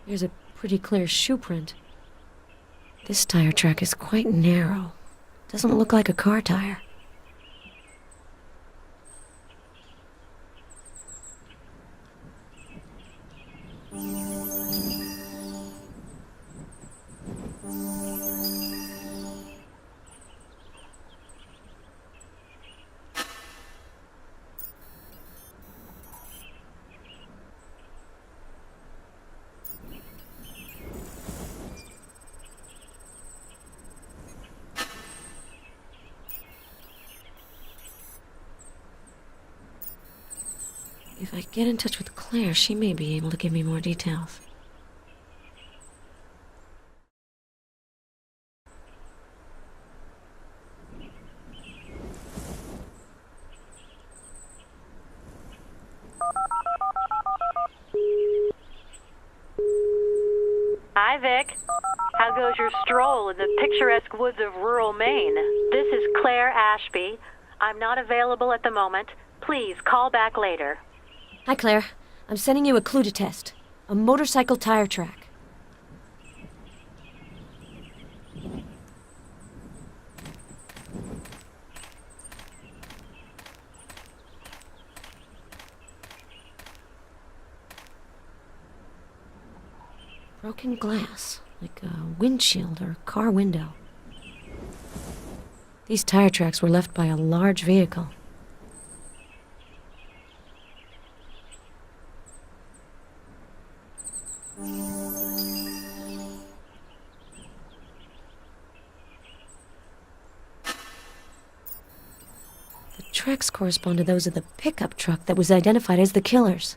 There's a pretty clear shoe print. This tire track is quite narrow. Doesn't look like a car tire. If I get in touch with Claire, she may be able to give me more details. Hi, Vic. How goes your stroll in the picturesque woods of rural Maine? This is Claire Ashby. I'm not available at the moment. Please call back later. Hi, Claire. I'm sending you a clue to test. A motorcycle tire track. Broken glass, like a windshield or car window. These tire tracks were left by a large vehicle. The tracks correspond to those of the pickup truck that was identified as the killer's.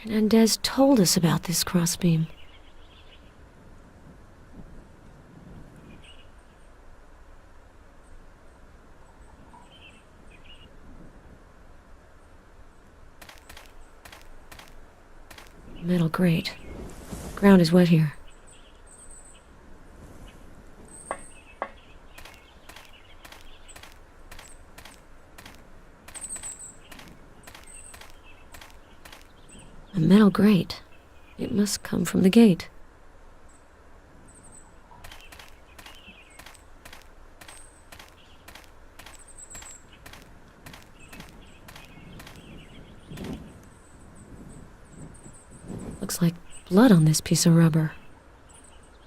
Hernandez told us about this crossbeam. Metal grate. Ground is wet here. A metal grate. It must come from the gate. Looks like blood on this piece of rubber.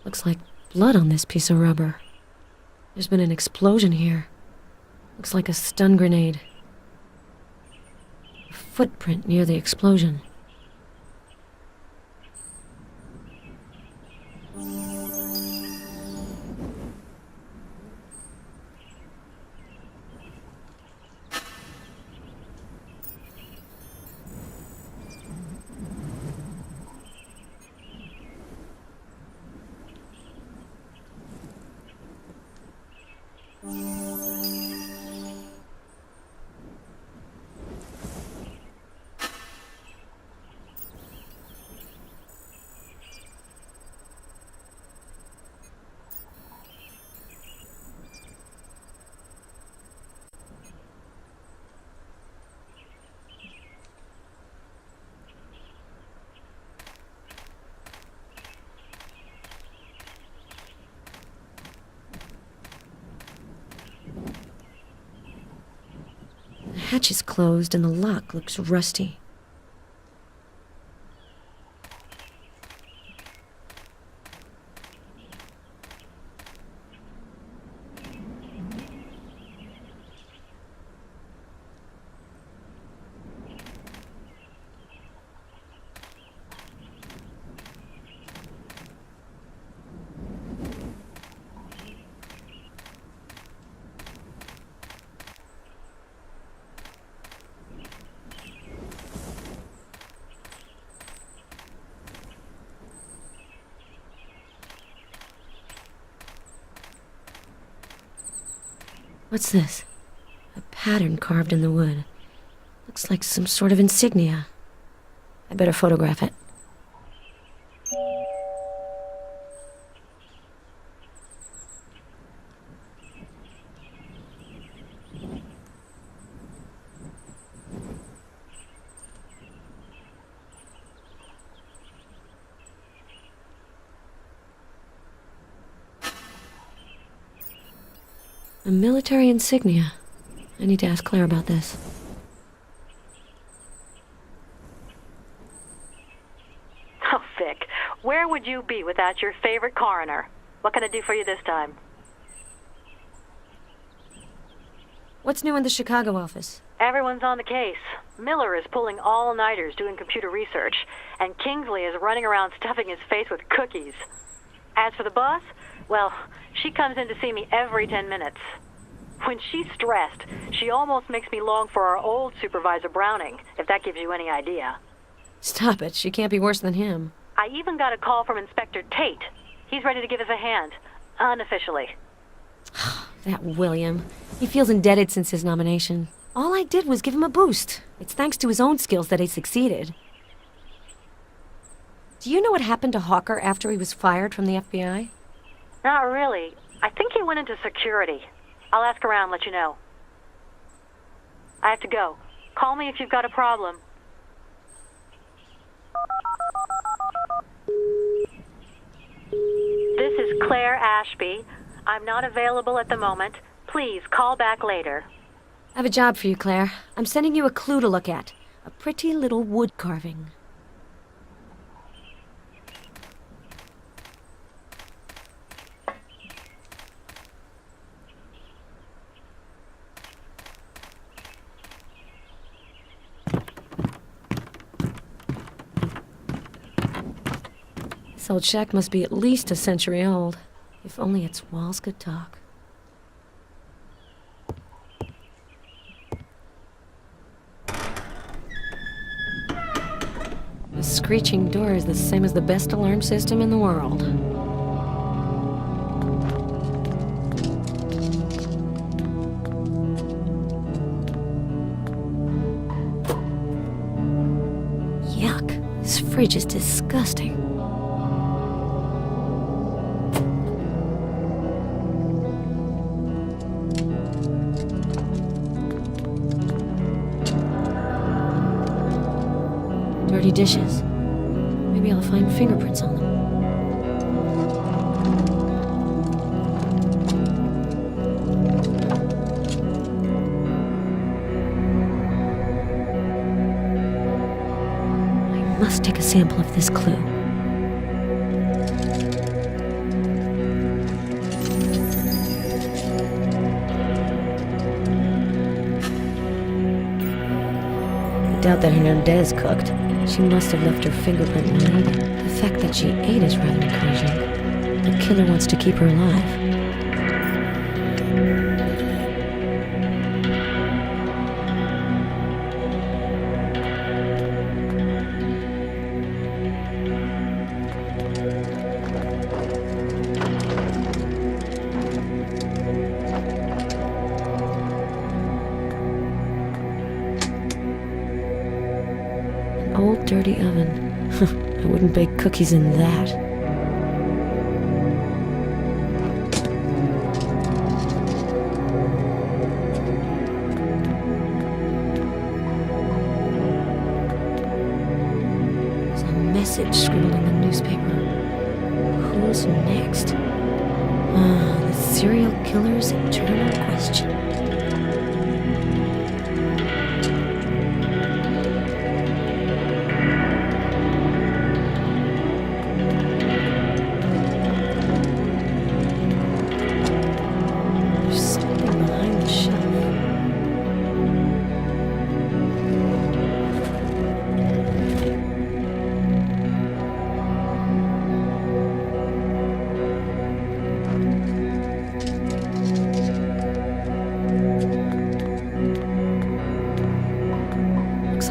Looks like blood on this piece of rubber. There's been an explosion here. Looks like a stun grenade. A footprint near the explosion. The hatch is closed and the lock looks rusty. What's this? A pattern carved in the wood. Looks like some sort of insignia. I better photograph it. A military insignia. I need to ask Claire about this. Oh, Vic, where would you be without your favorite coroner? What can I do for you this time? What's new in the Chicago office? Everyone's on the case. Miller is pulling all-nighters doing computer research, and Kingsley is running around stuffing his face with cookies. As for the boss, well, she comes in to see me every 10 minutes. When she's stressed, she almost makes me long for our old supervisor Browning, if that gives you any idea. Stop it. She can't be worse than him. I even got a call from Inspector Tate. He's ready to give us a hand, unofficially. That William. He feels indebted since his nomination. All I did was give him a boost. It's thanks to his own skills that he succeeded. Do you know what happened to Hawker after he was fired from the FBI? Not really. I think he went into security. I'll ask around, let you know. I have to go. Call me if you've got a problem. This is Claire Ashby. I'm not available at the moment. Please call back later. I have a job for you, Claire. I'm sending you a clue to look at. A pretty little wood carving. This old shack must be at least a century old. If only its walls could talk. The screeching door is the same as the best alarm system in the world. Yuck, this fridge is disgusting. Dirty dishes. Maybe I'll find fingerprints on them. I must take a sample of this clue. I doubt that Hernandez cooked. She must have left her fingerprint behind. The fact that she ate is rather encouraging. The killer wants to keep her alive. Old dirty oven. I wouldn't bake cookies in that. There's a message scribbled in the newspaper. Who's next? The serial killer's eternal question.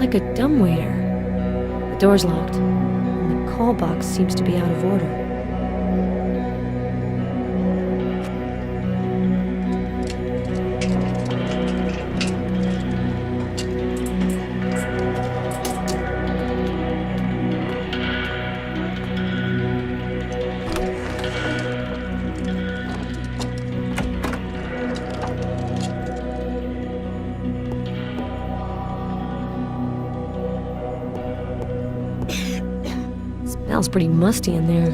Like a dumbwaiter. The door's locked, and the call box seems to be out of order. Smells pretty musty in there.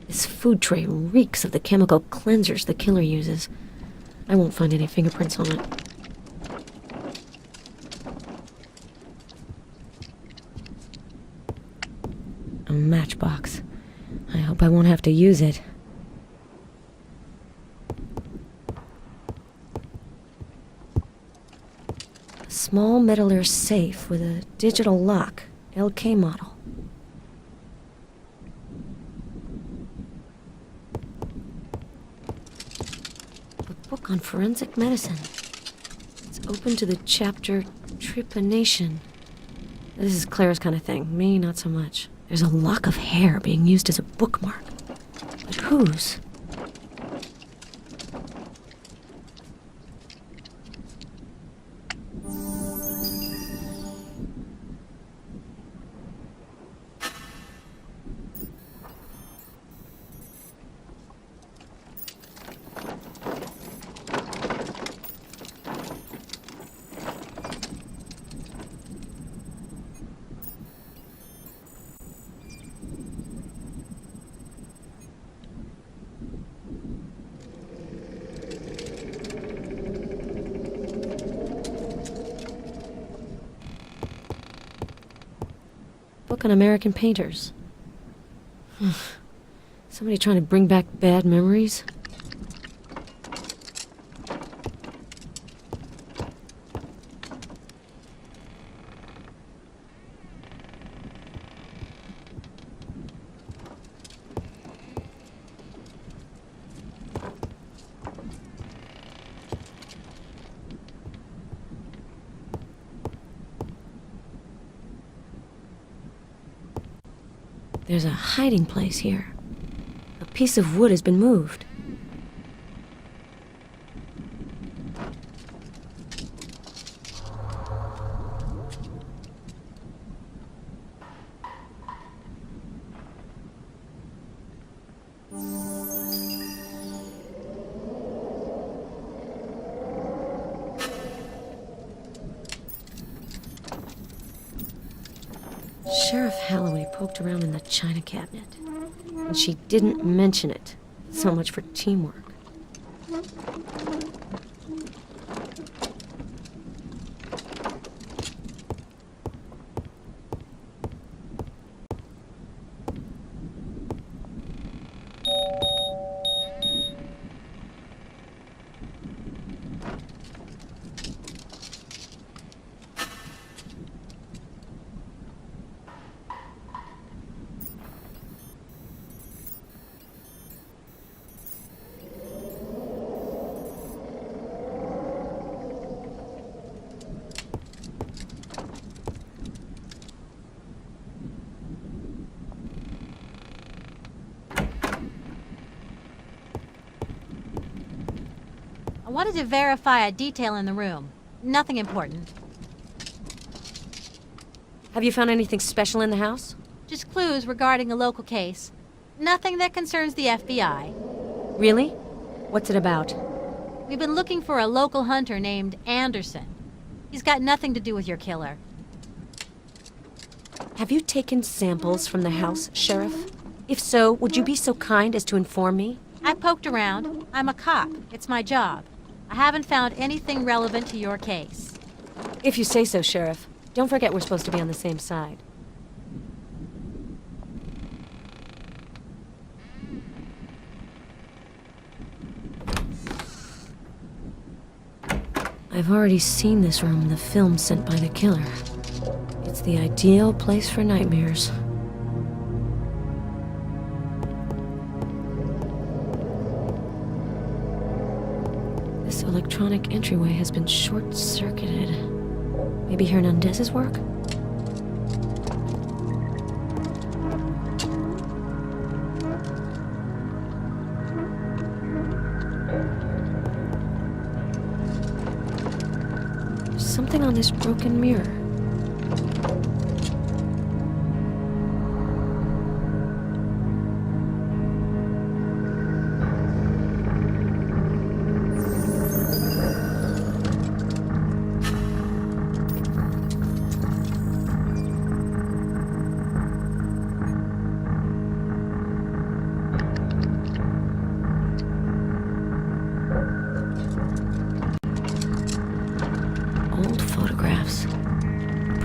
This food tray reeks of the chemical cleansers the killer uses. I won't find any fingerprints on it. A matchbox. I hope I won't have to use it. A small metal safe with a digital lock, LK model. A book on forensic medicine. It's open to the chapter Trepanation. This is Claire's kind of thing. Me, not so much. There's a lock of hair being used as a bookmark. But whose? Book on American painters. Somebody trying to bring back bad memories? There's a hiding place here. A piece of wood has been moved. Sheriff Halloway poked around in the china cabinet, and she didn't mention it. So much for teamwork. I wanted to verify a detail in the room. Nothing important. Have you found anything special in the house? Just clues regarding a local case. Nothing that concerns the FBI. Really? What's it about? We've been looking for a local hunter named Anderson. He's got nothing to do with your killer. Have you taken samples from the house, Sheriff? If so, would you be so kind as to inform me? I poked around. I'm a cop. It's my job. I haven't found anything relevant to your case. If you say so, Sheriff. Don't forget we're supposed to be on the same side. I've already seen this room in the film sent by the killer. It's the ideal place for nightmares. This electronic entryway has been short-circuited. Maybe Hernandez's work? There's something on this broken mirror.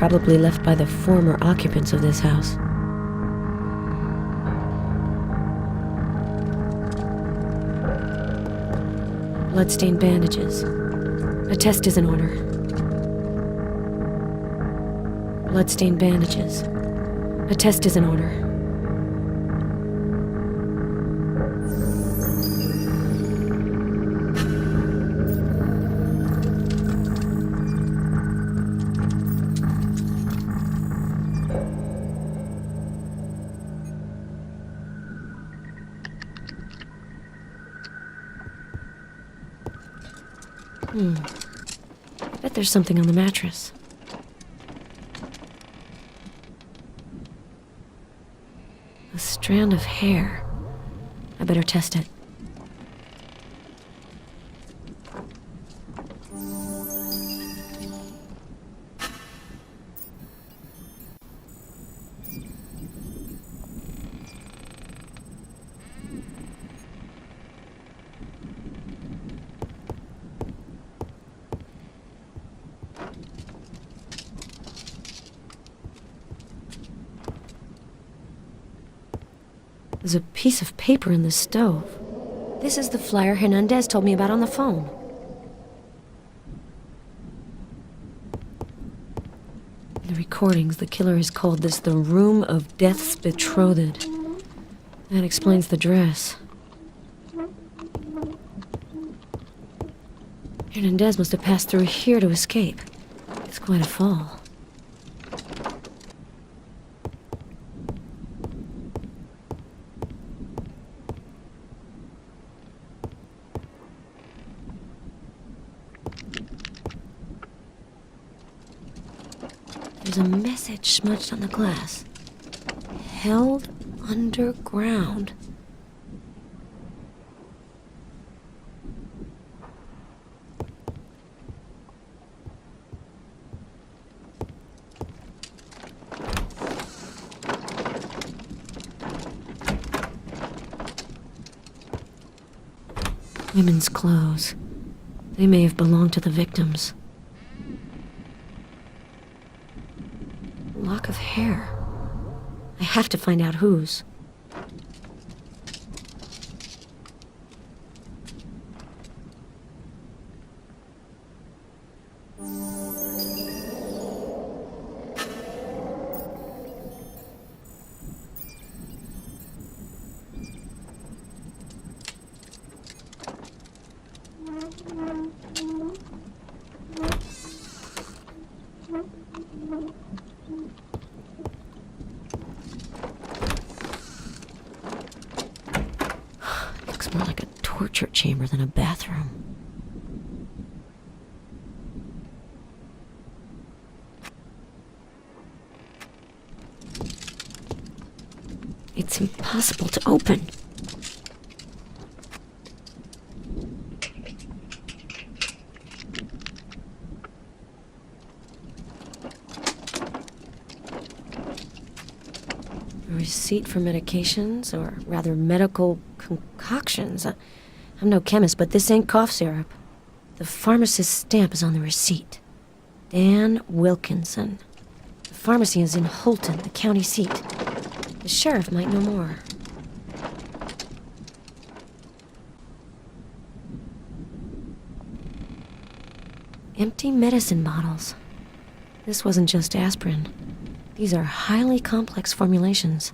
probably left by the former occupants of this house. Bloodstained bandages. A test is in order. Bloodstained bandages. A test is in order. Bet there's something on the mattress. A strand of hair. I better test it. There's a piece of paper in the stove. This is the flyer Hernandez told me about on the phone. In the recordings, the killer has called this the Room of Death's Betrothed. That explains the dress. Hernandez must have passed through here to escape. It's quite a fall. There's a message smudged on the glass. Held underground. Women's clothes. They may have belonged to the victims. Lock of hair. I have to find out whose. Looks more like a torture chamber than a bathroom. It's impossible to open. A receipt for medications, or rather medical concoctions. I'm no chemist, but this ain't cough syrup. The pharmacist's stamp is on the receipt. Dan Wilkinson. The pharmacy is in Holton, the county seat. The sheriff might know more. Empty medicine bottles. This wasn't just aspirin. These are highly complex formulations.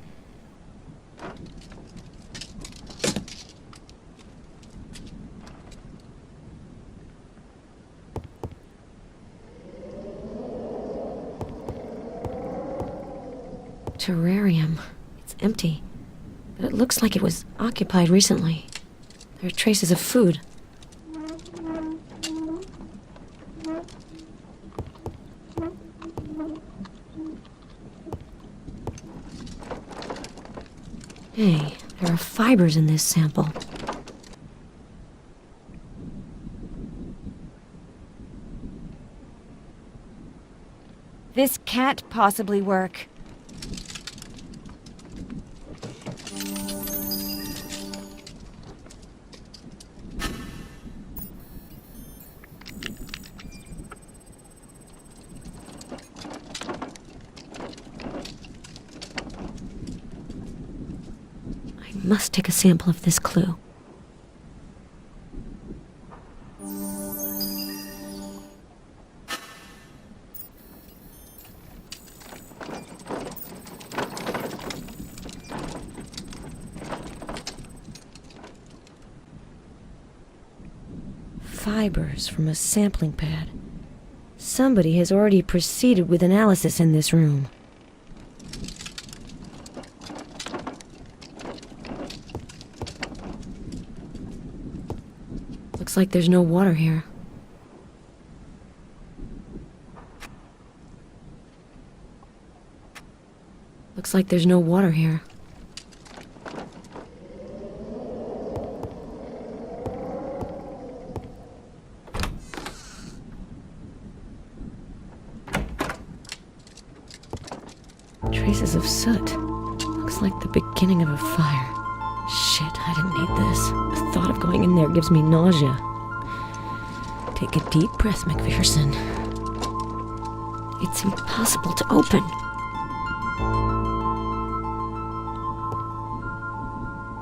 Terrarium. It's empty, but it looks like it was occupied recently. There are traces of food. Hey, there are fibers in this sample. This can't possibly work. must take a sample of this clue. Fibers from a sampling pad. Somebody has already proceeded with analysis in this room. Looks like there's no water here. Looks like there's no water here. Traces of soot. Looks like the beginning of a fire. Shit, I didn't need this. The thought of going in there gives me nausea. Take a deep breath, McPherson. It's impossible to open.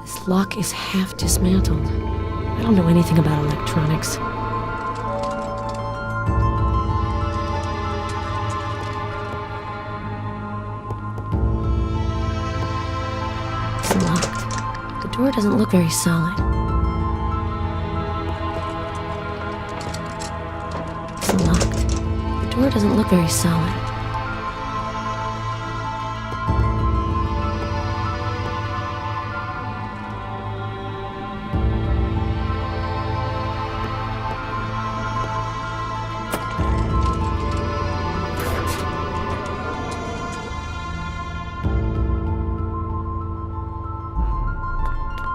This lock is half dismantled. I don't know anything about electronics. It's locked. The door doesn't look very solid. It's locked. The door doesn't look very solid.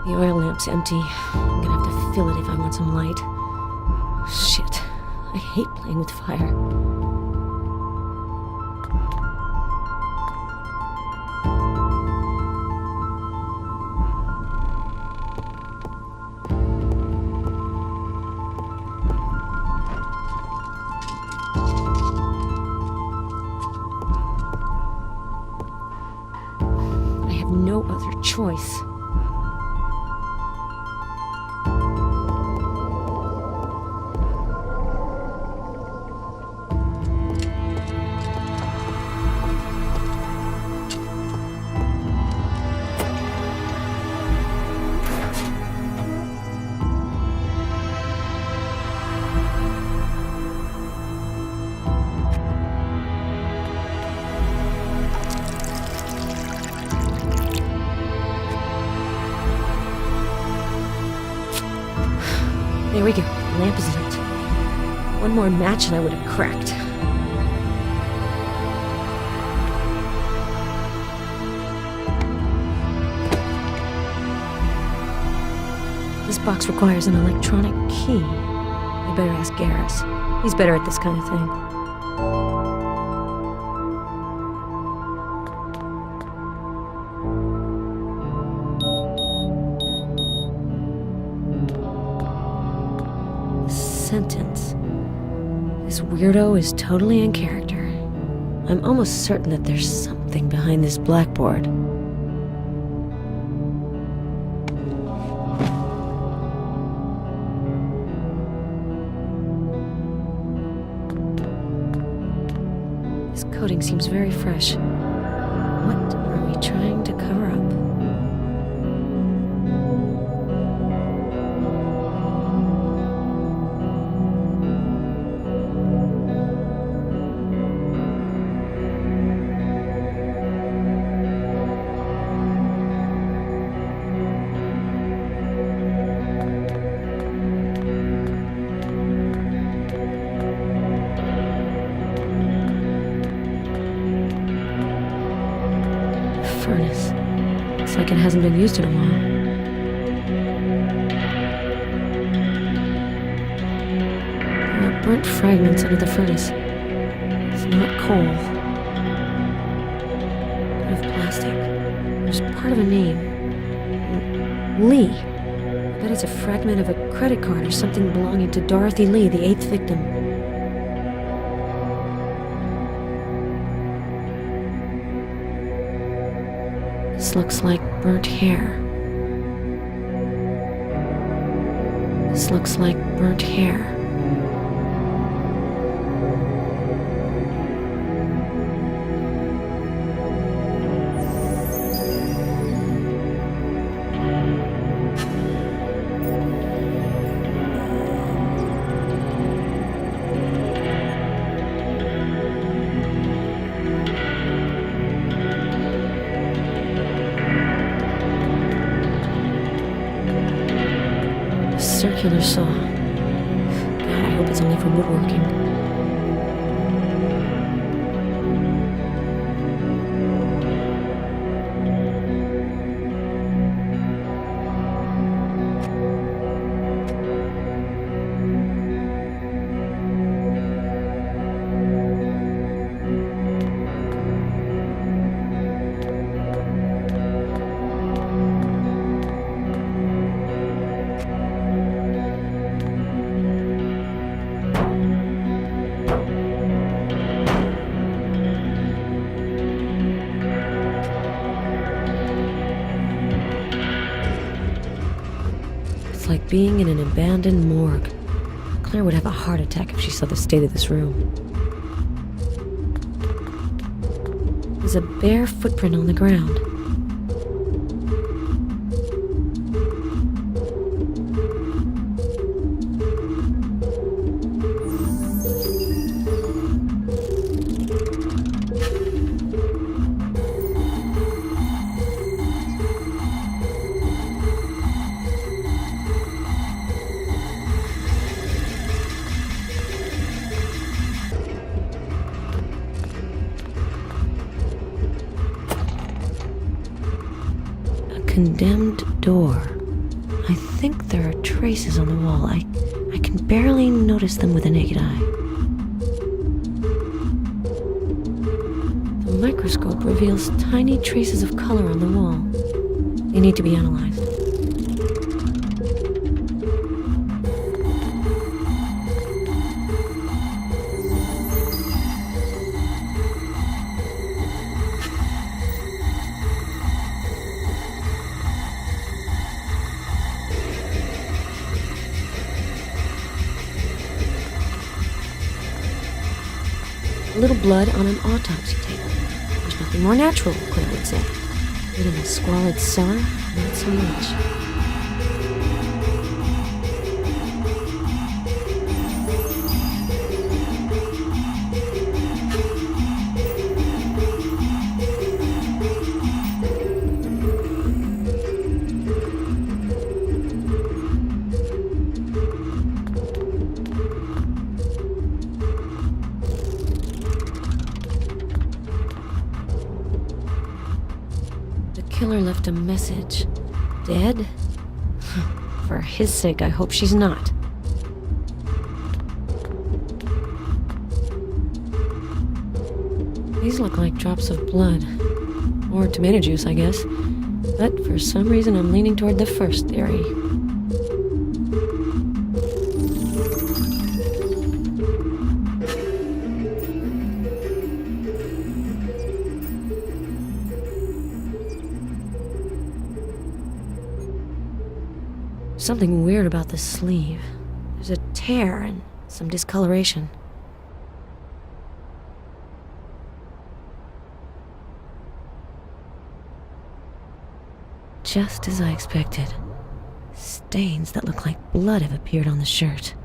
The oil lamp's empty. I'm gonna have to fill it if I want some light. Shit. I hate playing with fire. I have no other choice. There we go. The lamp is lit. One more match and I would have cracked. This box requires an electronic key. I better ask Garrus. He's better at this kind of thing. Sentence. This weirdo is totally in character. I'm almost certain that there's something behind this blackboard. This coating seems very fresh. What are we trying to cover up? Furnace. Looks like it hasn't been used in a while. There are burnt fragments under the furnace. It's not coal. Bit of plastic. There's part of a name. Lee. I bet it's a fragment of a credit card or something belonging to Dorothy Lee, the 8th victim. This looks like burnt hair. This looks like burnt hair. Circular saw. God, I hope it's only for woodworking. Like being in an abandoned morgue. Claire would have a heart attack if she saw the state of this room. There's a bare footprint on the ground. Condemned door. I think there are traces on the wall. I can barely notice them with the naked eye. The microscope reveals tiny traces of color on the wall. They need to be analyzed. A little blood on an autopsy table. There's nothing more natural, Claire would say. But in a squalid cellar, not so much. The killer left a message. Dead? For his sake, I hope she's not. These look like drops of blood. Or tomato juice, I guess. But for some reason, I'm leaning toward the first theory. Something weird about the sleeve. There's a tear and some discoloration. Just as I expected. Stains that look like blood have appeared on the shirt.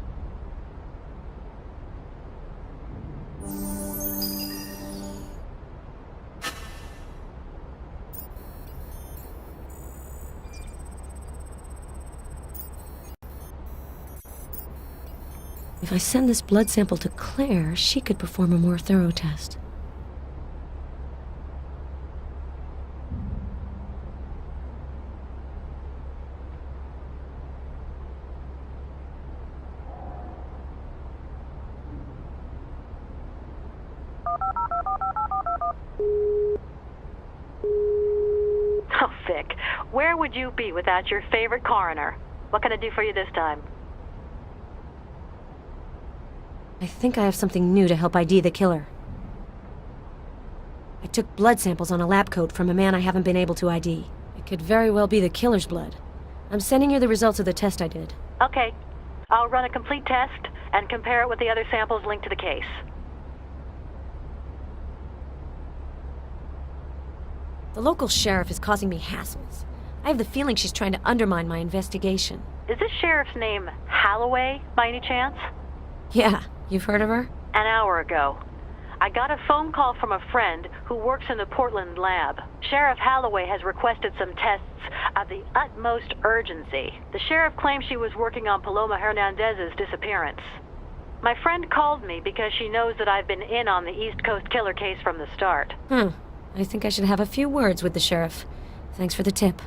If I send this blood sample to Claire, she could perform a more thorough test. Oh, Vic, where would you be without your favorite coroner? What can I do for you this time? I think I have something new to help ID the killer. I took blood samples on a lab coat from a man I haven't been able to ID. It could very well be the killer's blood. I'm sending you the results of the test I did. Okay, I'll run a complete test and compare it with the other samples linked to the case. The local sheriff is causing me hassles. I have the feeling she's trying to undermine my investigation. Is this sheriff's name Holloway, by any chance? Yeah, you've heard of her? An hour ago. I got a phone call from a friend who works in the Portland lab. Sheriff Holloway has requested some tests of the utmost urgency. The sheriff claims she was working on Paloma Hernandez's disappearance. My friend called me because she knows that I've been in on the East Coast killer case from the start. I think I should have a few words with the sheriff. Thanks for the tip.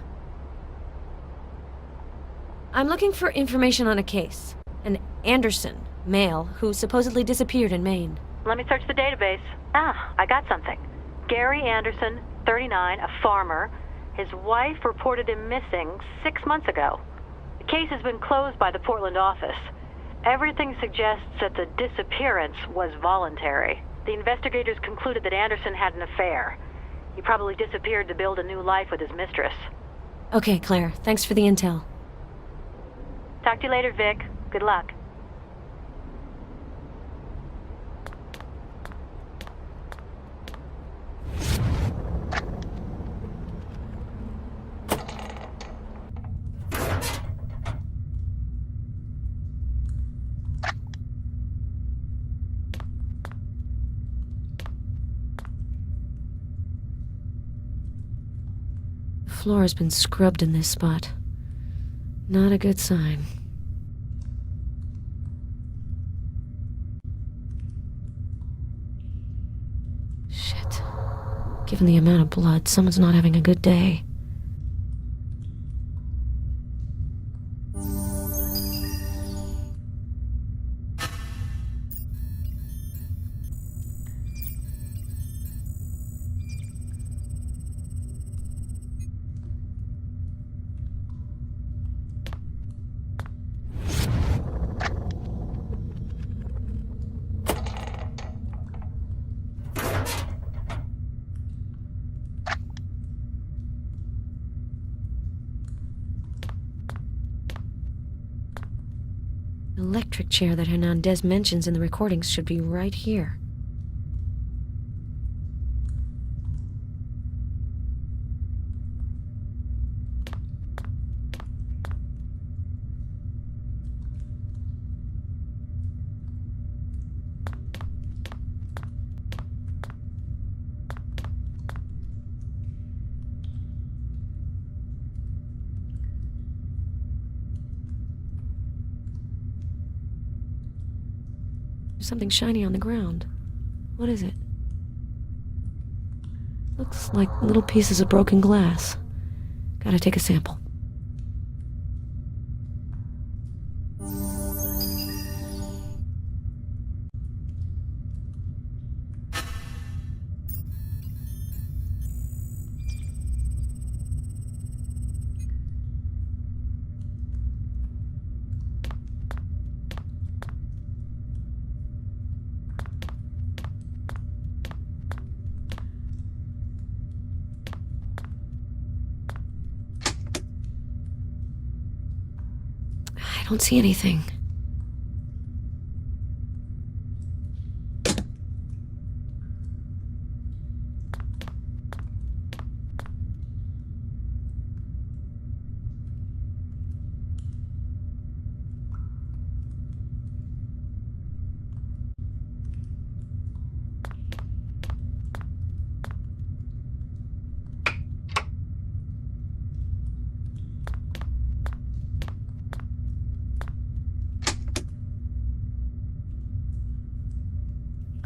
I'm looking for information on a case. An Anderson, male, who supposedly disappeared in Maine. Let me search the database. I got something. Gary Anderson, 39, a farmer. His wife reported him missing 6 months ago. The case has been closed by the Portland office. Everything suggests that the disappearance was voluntary. The investigators concluded that Anderson had an affair. He probably disappeared to build a new life with his mistress. Okay, Claire. Thanks for the intel. Talk to you later, Vic. Good luck. The floor has been scrubbed in this spot. Not a good sign. Shit. Given the amount of blood, someone's not having a good day. The electric chair that Hernandez mentions in the recordings should be right here. There's something shiny on the ground. What is it? Looks like little pieces of broken glass. Gotta take a sample. I don't see anything.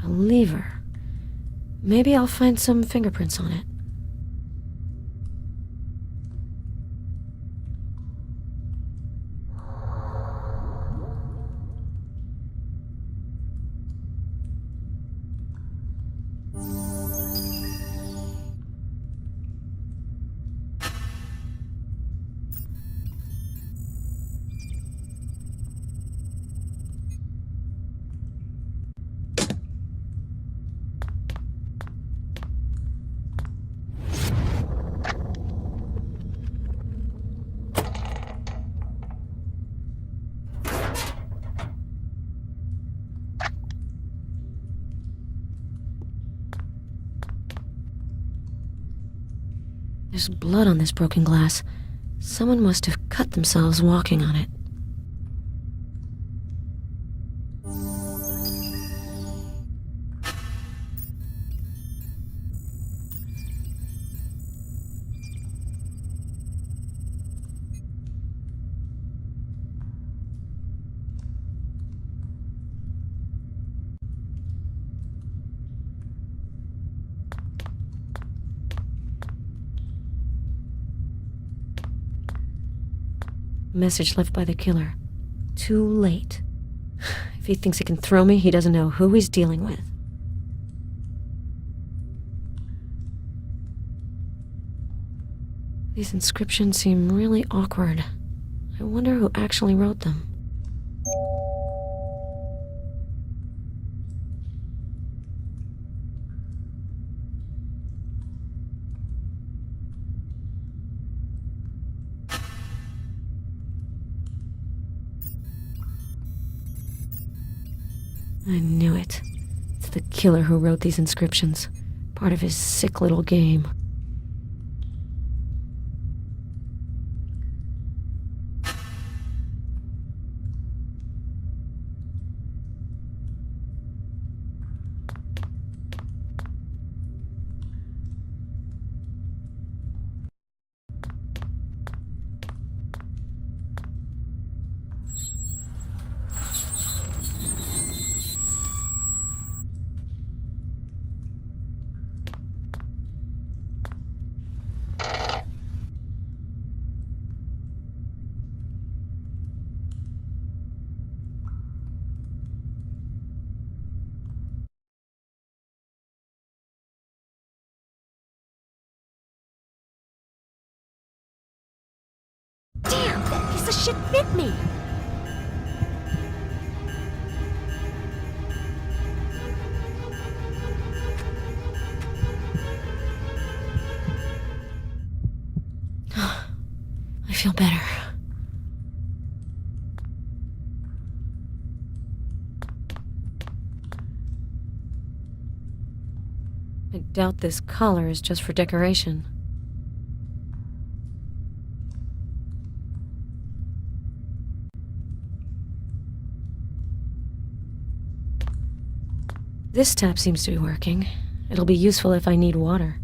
A lever. Maybe I'll find some fingerprints on it. There's blood on this broken glass. Someone must have cut themselves walking on it. Message left by the killer. Too late. If he thinks he can throw me, he doesn't know who he's dealing with. These inscriptions seem really awkward. I wonder who actually wrote them. I knew it. It's the killer who wrote these inscriptions. Part of his sick little game. Damn! That piece of shit bit me! I feel better. I doubt this collar is just for decoration. This tap seems to be working. It'll be useful if I need water.